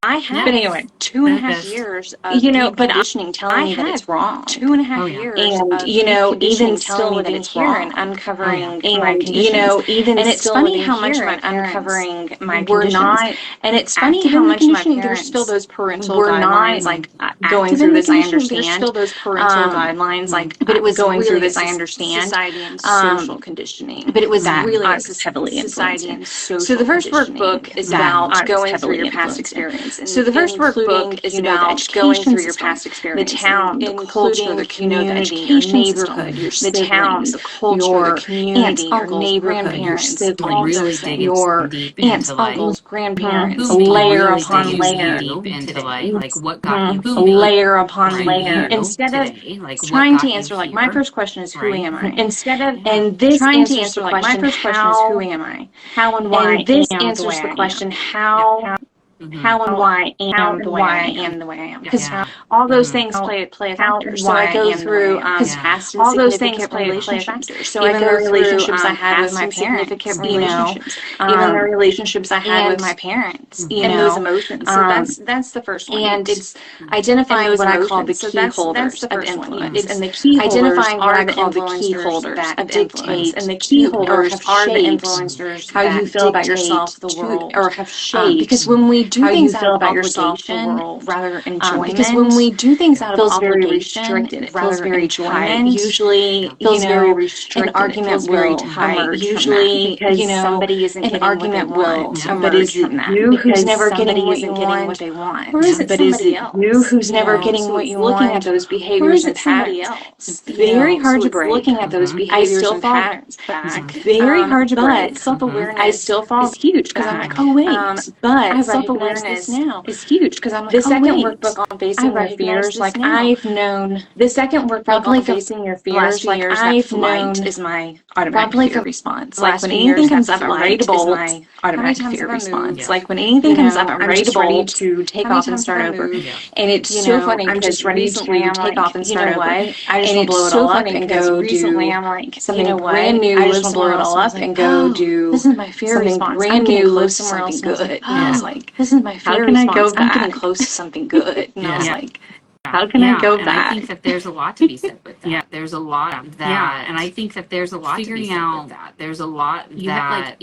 I had But anyway 2.5 Best. years of deep conditioning telling me that it's wrong. 2.5 Oh, yeah. years And, of even even still telling me that living it's here wrong and uncovering Oh, my And, conditions. even And it's still funny living how much here, my my parents uncovering my were conditions. not And it's funny active how in the much my conditioning. parents There's still those parental were guidelines, not like going active through in the this. I conditioning. There's understand. still those parental guidelines, like But it was going really through a this. I understand. society and Social conditioning. But it was that really I a was heavily society and influenced. social So the first conditioning workbook is that I about was going through heavily your past influenced in. experience. And So the first workbook is about going through your past experience, the town, the culture, the community, the your education neighborhood, your system, the siblings, town, the culture, your the community, aunts, your uncles, neighborhood, your grandparents, siblings, Like all really those dig things. your deep aunts, into like uncles, grandparents, who made you layer really upon dig layer, deep into like what got you who layer upon made layer. you Instead of today, like what trying got to you answer, like, my here, first question is, who right? am I? Instead of And this trying to answers answer the like my question, first question is how, who am I? How and why and this am the answers way the I question, am. how how and why I am the way I am. Because all those things play a factor. So I go through past and significant relationships. So even the relationships I had with my parents, even the relationships I had with my parents, and those emotions. So that's the first one. And it's identifying what I call the key holders of influence. And the key identifying what I call the key holders of influence. And the key holders are the influencers how you feel about yourself, the world, or have shaped. Because when we do things out of obligation rather enjoyment, because when we do things out of obligation rather very enjoyment, usually feels very restricted. An argument will emerge usually because somebody isn't getting argument will emerge from that. You who's never getting what you want, or is it somebody else? You who's never getting what you want, looking at those behaviors and patterns. It's very hard to break. Looking at those behaviors and patterns back. Very hard to break. Self-awareness. I still fall huge because I'm like, oh wait. But self-awareness now is huge because I'm like, the second workbook on facing your fears, like I've known. The second workbook on facing your fears, like I've known, is my automatic fear response. Like when anything comes up, I'm ready to bolt. My automatic fear response. Like when anything comes up, I'm ready to bolt, to take off and start over. And it's so funny. I'm just ready to take off and start over. I just want to blow it all up and go do. Recently, I'm like, something brand new. I just want to blow it all up and go do. This is my fear response. Brand new, close to something good. And I was like, this is my fear response. I'm getting close to something good. And I was like, how can I go back? I think that there's a lot to be said with that. There's a lot of that. Yeah, and I think that there's a lot to be said with that. There's a lot that.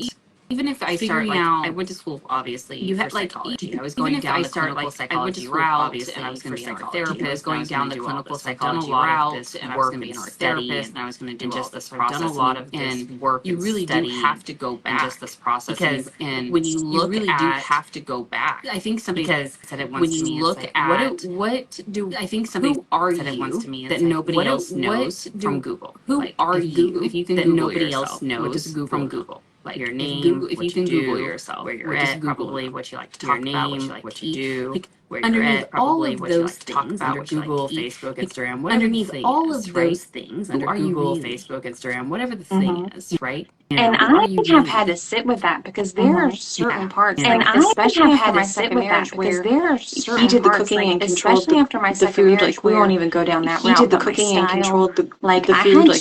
Even if I start, like, I went to school, obviously, you had, like, psychology. I was going down the clinical psychology route, and I was going to be an art therapist. I was going down the clinical psychology route, and I was going to be an art therapist, and I was going to do just this process. I've done a lot of this work. You really do have to go back just this process, because when you look, you really do have to go back. I think somebody said it once to me. When you look at what do I think somebody said it once to me that nobody else knows from Google. Who are you? If you can, that nobody else knows from Google. Like your name, if you can Google yourself, where you're at, probably what you like to talk about, what you like to do, like where you're at, probably what you like to talk about, under Google, Facebook, Instagram, whatever underneath all of those things, under Google, Facebook, Instagram, whatever the thing is, right? And I have had to sit with that because there are certain parts, and I especially after my second marriage, because there are certain parts, he did the cooking and controlled the food. Like we won't even go down that route. He did the cooking and controlled the food. Like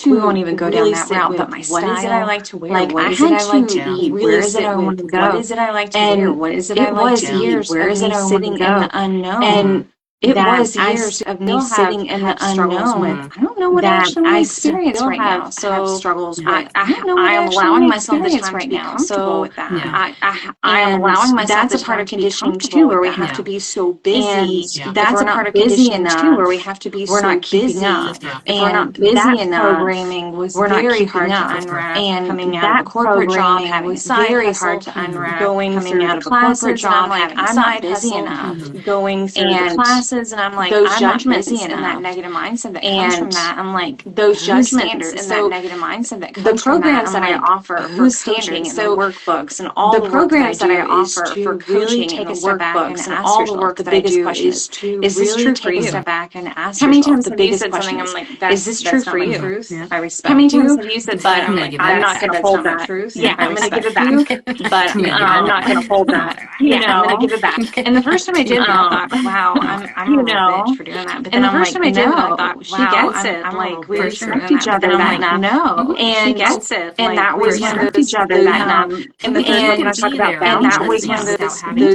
we won't even go down that route. But my style, what is it I like to wear? Like what is it I like to eat? Where is it I want to go? What is it I like to wear? What is it I like to eat? Where is it I sitting in the unknown? And it was years of me sitting in the unknown. I don't know what I experience right now. So struggles with. I don't know what I am allowing myself the time right now. So I am allowing myself. That's a part of conditioning too, where we have to be so busy. That's a part of conditioning too, where we have to be so busy. And we're not busy enough. Programming was very hard to unwrap. And coming out of the corporate job, having very hard to unwrap. Going through the corporate job, I'm not busy enough. Going through the classes. And I'm like, those judgments and that negative mindset that comes from that. I'm like, those judgments and that negative mindset that comes from that. The programs that I offer for coaching and the workbooks and all the programs that I offer for coaching and the workbooks and all the work that I do is this true for you? Step back and ask how many times have you said something? I'm like, is this true for you? I respect. How many times have you said that? I'm like, I'm not going to hold that. Yeah, I'm going to give it back, but I'm not going to hold that. Yeah, I'm going to give it back. And the first time I did that, I thought, wow, I'm a bitch for doing that. But then I'm like, no, I thought, she gets it. I'm like, we respect each other that enough. No, and she gets it. And that was one of each other that enough. And the third book, I talk about boundaries. And that was one of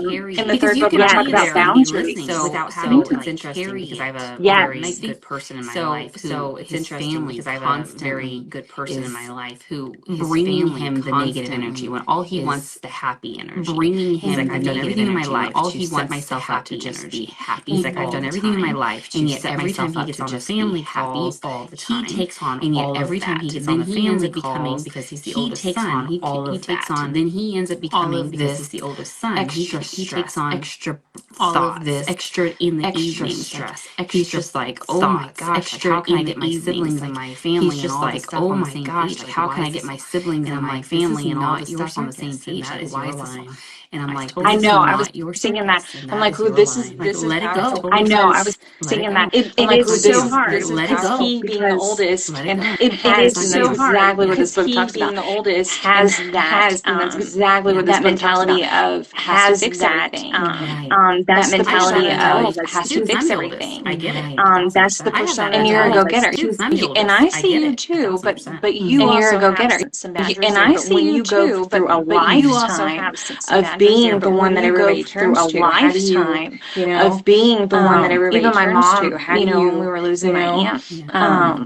the, in the third book, I talk about boundaries. So without having to, it's interesting because I have a very good person in my life. So it's interesting because I have a very good person in my life who bringing him the negative energy when all he wants the happy energy. Bringing him the negative energy in my life. All he wants myself out to just be happy. He's like, I've done everything in my life, and yet every time he gets on the family calls, all the time, he takes on, and yet every time he gets on the family calls, because he's the oldest son, he takes on. Then he ends up becoming because he's the oldest son. He takes on extra all of this extra in the extra stress. He's just like, oh my gosh, extra. How can I get my siblings in my family? He's just like, oh my gosh, how can I get my siblings in my family and all this stuff on the same page? That is your line. And I'm like, I this is know. I was not your singing that. circus, and I'm that like, is ooh, your this line. is Like, let it powerful. go. I know. I was Let singing it that. go. It Like, is so hard. Let it Because go. he being the oldest, Let it and go. it is It's so not hard. exactly what this book talks about. Being the oldest Has that and that's exactly what this that book talks mentality about. of has to fix that everything. Right. that's That the mentality persona of has to Dude, fix I'm the oldest. everything. I get it. That's the 1,000%. I have persona. that And you're a mentality. go-getter. Dude, I'm the oldest. And I I see get you it. too, 1,000%. but you And you're a also go-getter. have some boundaries And there. I But see when you you go too, through a but you also lifetime have some of boundaries there. being the But one when that you everybody go through turns a to, how do you, lifetime you know, of being the one that everybody even my turns mom, to, how do when you, we were losing my aunt even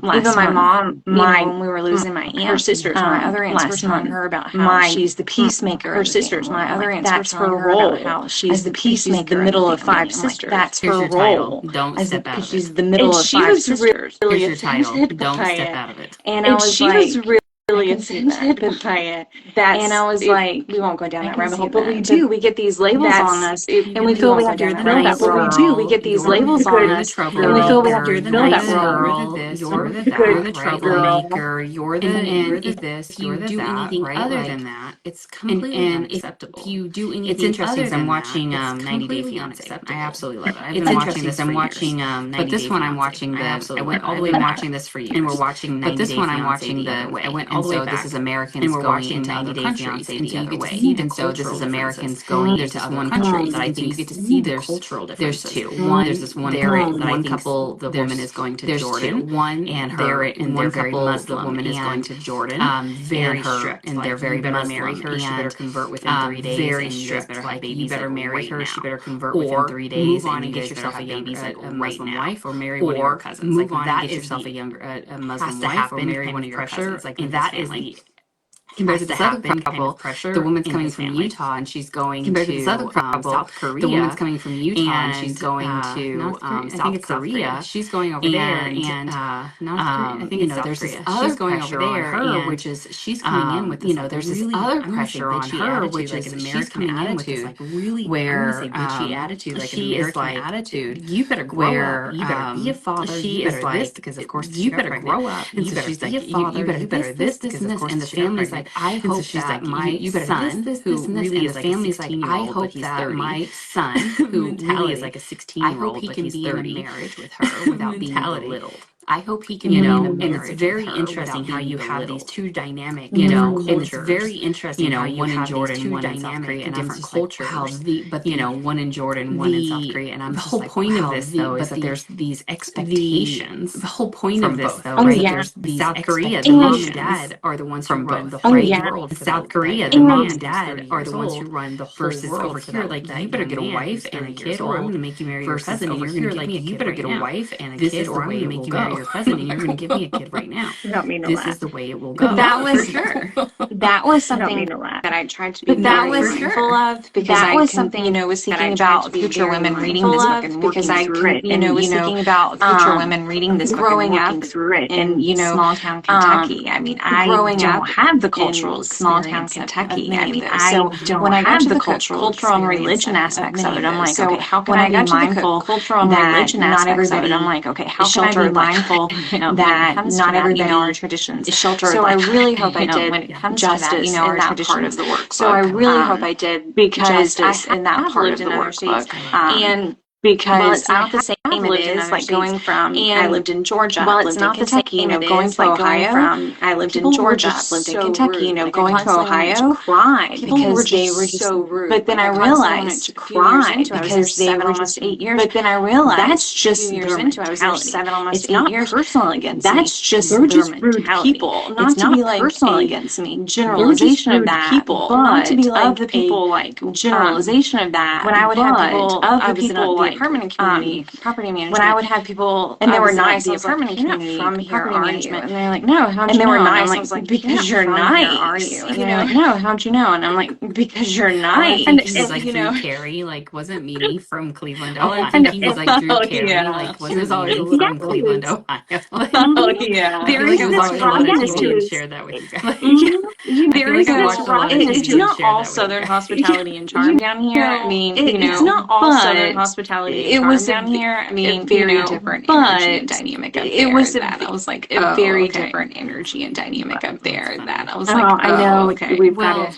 last my month, mom, when we were losing my her aunt, sisters, my other aunts were last telling month, her about how she's the peacemaker her of the sisters, family. my other aunts were That's telling her her about role how as the peacemaker, the middle of five sisters. That's Here's her your title. role Don't step out because of it. she's the middle of she five was sisters. Here's your title. Don't step out of it. And I was she like, was really I can see that. offended by it. And I was like, we won't go down I that can rabbit see hole, but we that. do. We get these labels on us, and we feel we have to You're the fill nice that role. girl. But we do. We get these labels on You're the us, and we feel we have to troublemaker. fill You're that the role. You're the this. You're the Good that. You're the girl. troublemaker. You're the And you're the this. You're the that. If you do anything other than that, it's completely unacceptable. If you do anything, it's interesting. I'm watching 90 Day Fiance. I absolutely love it. I've been watching this. I'm watching 90 But this one I'm watching I went all the way watching this for years. And we're watching 90 Day Fiance. But this one I'm watching I went all the way back. This is Americans going into other countries, and so you get to see the cultural differences. This is Americans going into other countries that I think you get to see the cultural differences. There's two. One, there's this one couple. The woman is going to Jordan. One, and they're very Muslim. The woman is going to Jordan. Very strict, and they're very Muslim. Marry her. She better convert within 3 days. Very strict. Like you better marry her. She better convert within 3 days. Move on and get yourself a Muslim wife, or marry one of your cousins. Move on and get yourself a Muslim wife, or marry one of your cousins. Like that is the compared to this other couple, the woman's coming from Utah and she's going compared to this other couple, South Korea. The woman's coming from Utah and she's going to South Korea. She's going over there and North Korea. I think it's South Korea. She's going over there, and which is she's coming in with this, there's this other pressure on her, which is an American attitude, like really where bitchy attitude, like an American attitude. You better grow up. You better be a father. She is like, because of course you better grow up. And so she's like, you better this, because of course, and the family's like, I hope that my son, who really is like a 16-year-old, I hope that my son, who really is like a 16-year-old, but he's 30, in a marriage with her without being belittled. I hope he can, and it's very interesting how you have these two dynamic, cultures. And it's very interesting, how you have these two dynamic and different cultures. One in Jordan, one in South Korea, and I'm the whole point of this though is that there's these expectations. The whole point of this though is that there's these South Korea, the mom and dad are the ones who run the whole world. South Korea, the mom and dad are the ones who run the whole world. Over here, like you better get a wife and a kid, or I'm going to make you marry your cousin. And you're going to give me a kid. You better get a wife and a kid, or I'm going to make you marry your cousin, and you're going to give me a kid right now. I don't mean to This laugh. is the way it will go. But that was for sure. that was I don't something mean to laugh. That I tried to be But that very was mindful of, because that I was can, something was that I thinking tried about to be future very women reading mindful this of, book and because working I through can, it, was thinking about future women reading this book growing and up working through it in, small town Kentucky. I mean, I growing don't up have the cultural in small town experience of Kentucky. many I of mean, those. So when I got to the cultural and religion aspects of it, I'm like, okay, how can I be mindful cultural and religion aspects of it? I'm like, okay, how can I be mindful that not everybody our traditions is sheltered? So I really hope I did when it comes to that, our tradition of the workbook. So I really hope I did because I in that part of the workbook, and because it's not the same it is like going from I lived in Georgia, well, it's not the same going to Ohio. I lived in Georgia, lived in Kentucky, going to Ohio, cried because they were just so rude. But then I realized to cry because they were almost 8 years. But then I realized that's just years into I was there 7 almost 8 years. Personal against me. That's just they're just rude people. Not to be like personal against me. Generalization of that people, not to be like of the people like generalization of that. When I would have people of the people like permanent community, property management. When I would have people, and they were nice. The apartment community from here, are you? And they're like, no, how'd you know? And they were nice. I was like, because you're nice. Are you? And they're like, no, how'd you know? And I'm like, because you're nice. And he was like Drew Carey, like wasn't me from Cleveland. All I think he was like Drew Carey, like wasn't me from Cleveland, Ohio. Oh yeah, there is this rawness to and share that with you guys. There is this rawness. It's not all Southern hospitality and charm down here. I mean, it's not all Southern hospitality and charm down here. I mean, very different energy and dynamic up there. It was that I was like a very different energy and dynamic up there. That I was like, I know. Okay, We've got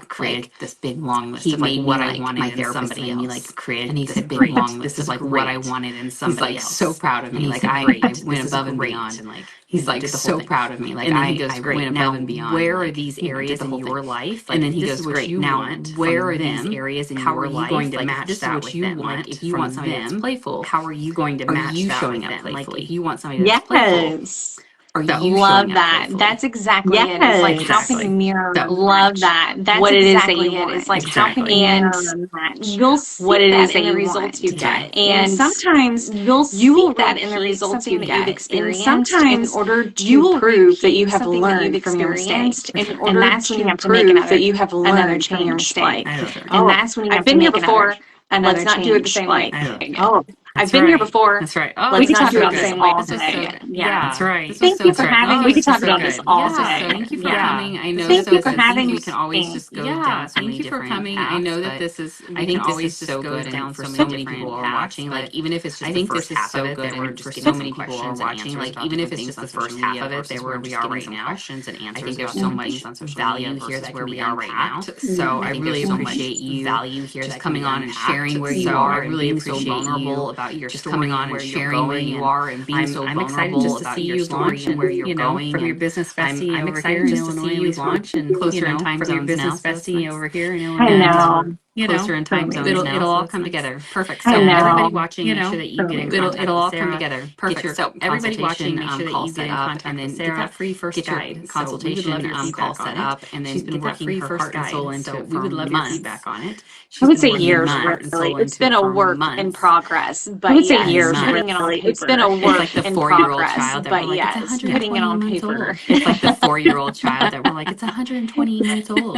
created this big long list of like what I wanted in somebody else. Like created this big long list of like what I wanted in somebody else. He's like so proud of me. Like I went above and beyond, and like he's like so proud of me. Like and then he goes, great. Now where are these areas in your life? And then he goes, great. Now where are these areas in your life? How are you going to match that with them? Like if you want somebody that's playful, how are you going to match that with them? Like if you want somebody that's playful. Are you love showing that. playfully? That's exactly it. It's like how can you mirror? Love that. That's what it is that you want. It's like how can you match? You'll see what it is that you results you get, and sometimes you will that in the results you get. And sometimes in order to prove that you have learned from your mistakes, and that's when you have to make another change. Like, and that's when you have to make another change. Let's not do it the same way. I've been here before. That's right. Oh, Let's we could not talk about do this it all all day. day. Yeah, that's right. Thank you for having. We could talk about this all day. Thank you for coming. I know Thank so you for having we can always me. just go down so many different paths. I know that this is. I think this is so good down for so many people are watching. Like even if it's just the first half of it, that we're just getting so many people are watching. Like even if it's just the first half of it, that we're we are right now. Questions and answers. I think there's so much value here that where we are right now. So I really appreciate you value here just coming on and sharing where you are. I really appreciate vulnerable about your just coming on and sharing where you are and being so vulnerable about your story and where you're going from your business bestie over here in Illinois. We launch and closer in time zones now. Business bestie over here in Illinois. I know. Closer in time zones now. It'll all come together. Perfect. So I know. everybody watching, make sure that you get in contact. It'll all come together. Perfect. So everybody watching, make sure that you get in contact with Sara. Get that free first guide consultation call set up, and then she's been working her heart and soul into it. We would love your feedback on it. I would say years, really. It's been a work in progress, but I would say years, really. It's been a work in progress, but yes, putting it on paper. It's like the 4-year-old child that we're like, it's 120 minutes old.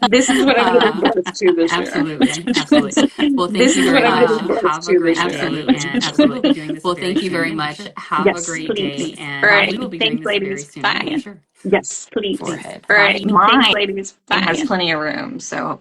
This is what I'm getting close to this year. Absolutely. Well, thank you very much. Have a great day. Absolutely. Well, thank you very much. Have a great day. And we will be doing this very soon. Bye. Sure. Yes, please. Forehead. All right, mine has plenty of room, so